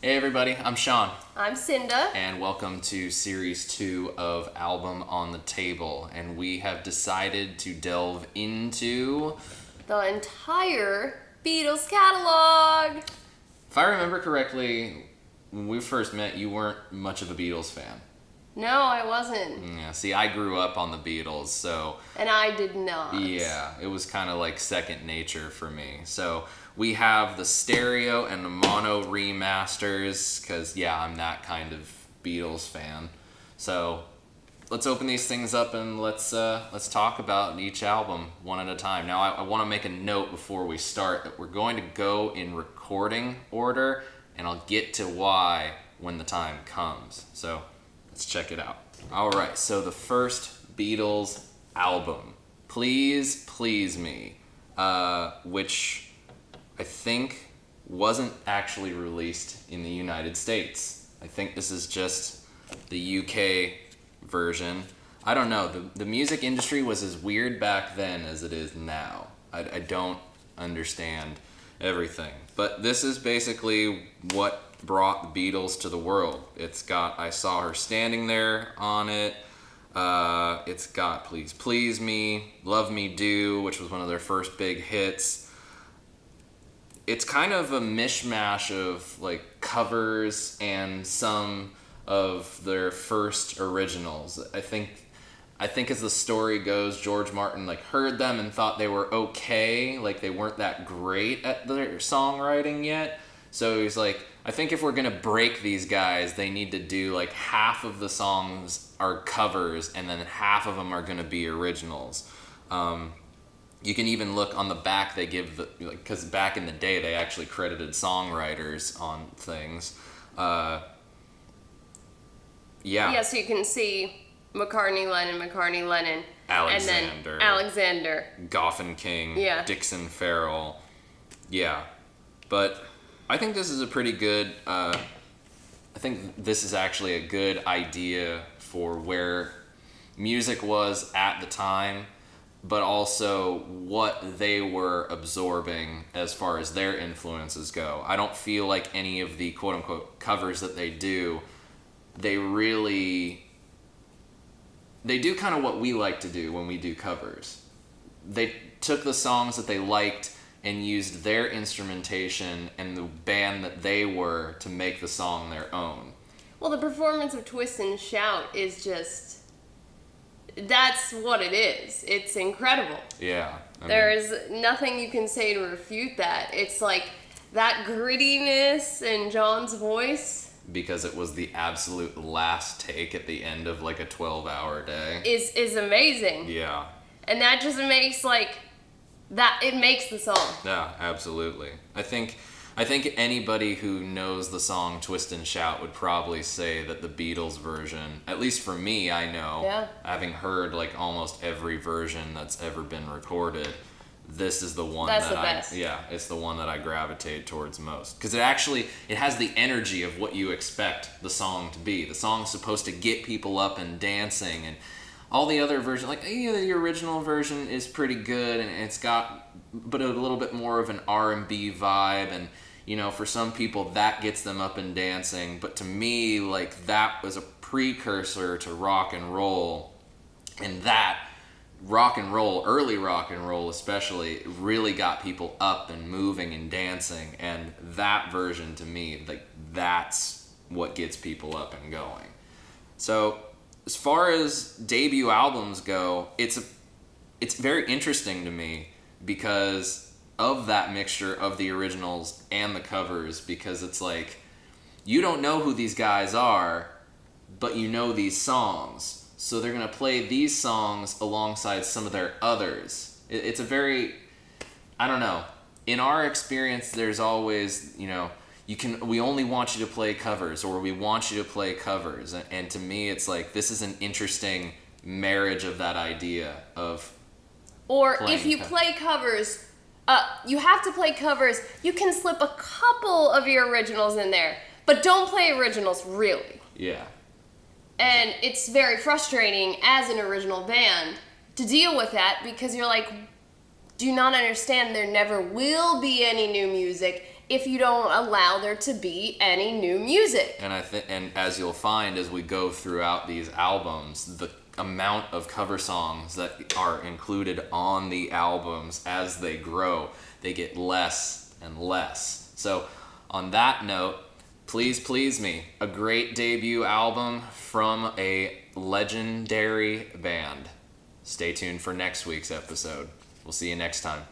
Hey everybody, I'm Sean, I'm Cinda. and welcome to Series 2 of Album on the Table, and we have decided to delve into... The entire Beatles catalog. If I remember correctly, when we first met, you weren't much of a Beatles fan. No, I wasn't. Yeah, see, I grew up on the Beatles, so... And I did not. Yeah, it was kind of like second nature for me. So we have the stereo and the mono remasters, because, yeah, I'm that kind of Beatles fan. So let's open these things up and let's talk about each album one at a time. Now, I want to make a note before we start that we're going to go in recording order, and I'll get to why when the time comes. So let's check it out. All right, so the first Beatles album, Please Please Me, which I think wasn't actually released in the United States. I think this is just the UK version. I don't know, the music industry was as weird back then as it is now. I don't understand everything. But this is basically what brought the Beatles to the world. It's got I Saw Her Standing There on it. It's got Please Please Me, Love Me Do, which was one of their first big hits. It's kind of a mishmash of like covers and some of their first originals. I think as the story goes, George Martin like heard them and thought they were okay, like they weren't that great at their songwriting yet. So he's like, I think if we're gonna break these guys, they need to do like half of the songs are covers and then half of them are gonna be originals. You can even look on the back, they give the, like, because back in the day they actually credited songwriters on things. Yeah, so you can see McCartney, Lennon, Alexander. and then Alexander. Goffin King, Yeah. Dixon Farrell. Yeah. But I think this is a pretty good, I think this is actually a good idea for where music was at the time, but also what they were absorbing as far as their influences go. I don't feel like any of the quote-unquote covers that they do, they do kind of what we like to do when we do covers. They took the songs that they liked and used their instrumentation and the band that they were to make the song their own. Well, the performance of Twist and Shout is just... That's what it is. It's incredible. Yeah. There's nothing you can say to refute that. It's like that grittiness in John's voice... Because it was the absolute last take at the end of like a 12-hour day. Is amazing. Yeah. And that just makes like... That it makes the song. Yeah, absolutely. I think anybody who knows the song Twist and Shout would probably say that the Beatles version, at least for me, I know, yeah, having heard like almost every version that's ever been recorded, this is the one that's the best. It's the one that I gravitate towards most. Because it has the energy of what you expect the song to be. The song's supposed to get people up and dancing, and all the other versions, like the original version is pretty good, and it's got but a little bit more of an R&B vibe, and for some people that gets them up and dancing, but to me, like, that was a precursor to rock and roll, and that rock and roll, early rock and roll especially, really got people up and moving and dancing, and that version to me, like, that's what gets people up and going. So as far as debut albums go, it's very interesting to me because of that mixture of the originals and the covers, because it's like, you don't know who these guys are, but you know these songs. So they're going to play these songs alongside some of their others. It's a very, I don't know. In our experience, there's always, we only want you to play covers, or we want you to play covers. And to me, it's like, this is an interesting marriage of that idea of... Or if you play covers, you have to play covers. You can slip a couple of your originals in there, but don't play originals, really. Yeah. And it's very frustrating as an original band to deal with that, because you're like, do you not understand there never will be any new music, if you don't allow there to be any new music. And and as you'll find as we go throughout these albums, the amount of cover songs that are included on the albums as they grow, they get less and less. So on that note, Please Please Me, a great debut album from a legendary band. Stay tuned for next week's episode. We'll see you next time.